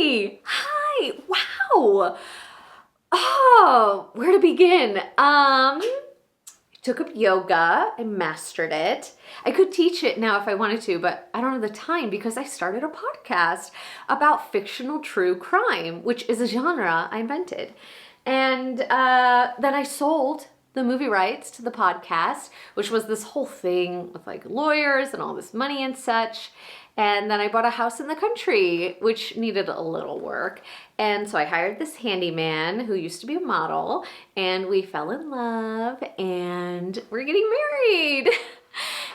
Hey! Hi! Wow! Oh, where to begin? Took up yoga. I mastered it. I could teach it now if I wanted to, but I don't have the time because I started a podcast about fictional true crime, which is a genre I invented. And then I sold the movie rights to the podcast, which was this whole thing with like lawyers and all this money and such. And then I bought a house in the country, which needed a little work. And so I hired this handyman who used to be a model, and we fell in love, and we're getting married.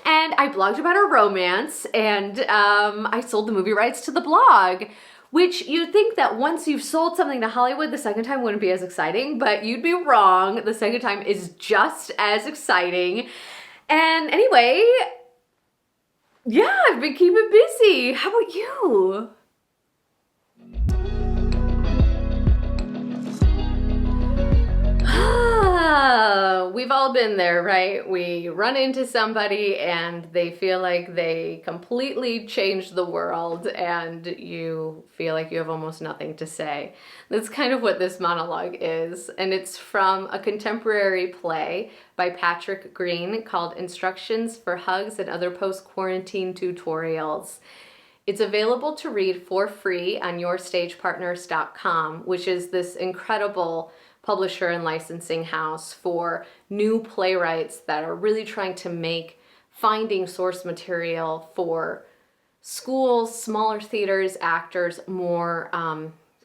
And I blogged about our romance, and I sold the movie rights to the blog, which you'd think that once you've sold something to Hollywood, the second time wouldn't be as exciting, but you'd be wrong. The second time is just as exciting. And anyway, yeah, I've been keeping busy. How about you? We've all been there, right? We run into somebody and they feel like they completely changed the world and you feel like you have almost nothing to say. That's kind of what this monologue is, and it's from a contemporary play by Patrick Greene called Instructions for Hugs and Other Post-Quarantine Tutorials. It's available to read for free on yourstagepartners.com, which is this incredible publisher and licensing house for new playwrights that are really trying to make finding source material for schools, smaller theaters, actors more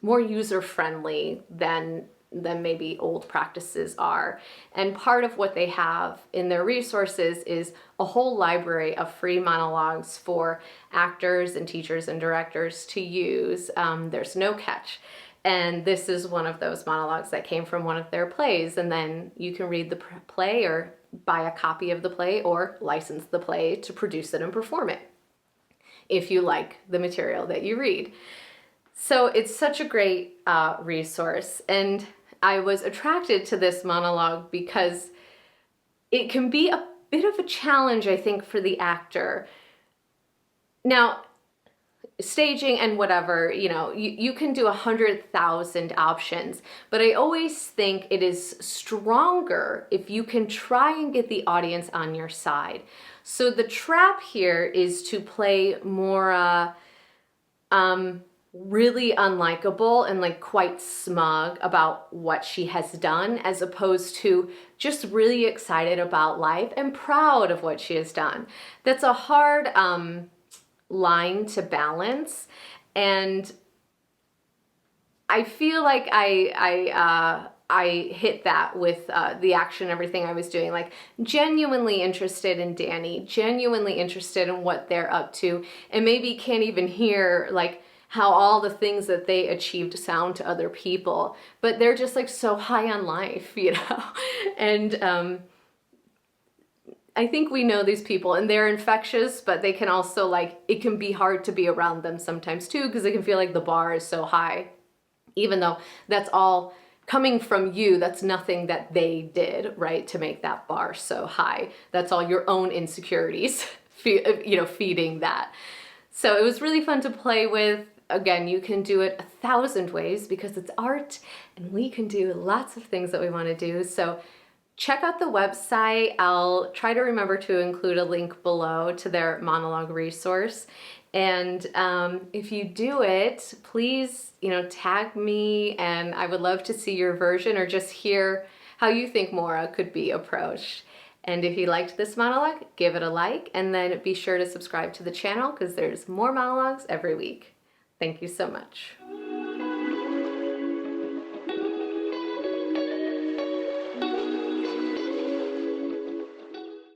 user-friendly than maybe old practices are. And part of what they have in their resources is a whole library of free monologues for actors and teachers and directors to use. There's no catch. And this is one of those monologues that came from one of their plays. And then you can read the play or buy a copy of the play or license the play to produce it and perform it if you like the material that you read. So it's such a great resource. And I was attracted to this monologue because it can be a bit of a challenge, I think, for the actor. Now, staging and whatever, you can do 100,000 options, but I always think it is stronger if you can try and get the audience on your side. So the trap here is to play Maura really unlikable and like quite smug about what she has done, as opposed to just really excited about life and proud of what she has done. That's a hard line to balance, and I feel like I hit that with the action, everything I was doing, like genuinely interested in Danny, genuinely interested in what they're up to, and maybe can't even hear like how all the things that they achieved sound to other people, but they're just like so high on life, and I think we know these people and they're infectious, but they can also like, it can be hard to be around them sometimes too, because it can feel like the bar is so high, even though that's all coming from you. That's nothing that they did, right, to make that bar so high. That's all your own insecurities, feeding that. So it was really fun to play with. Again, you can do it 1,000 ways because it's art and we can do lots of things that we want to do. So check out the website. I'll try to remember to include a link below to their monologue resource. And if you do it, please, tag me, and I would love to see your version or just hear how you think Maura could be approached. And if you liked this monologue, give it a like, and then be sure to subscribe to the channel because there's more monologues every week. Thank you so much.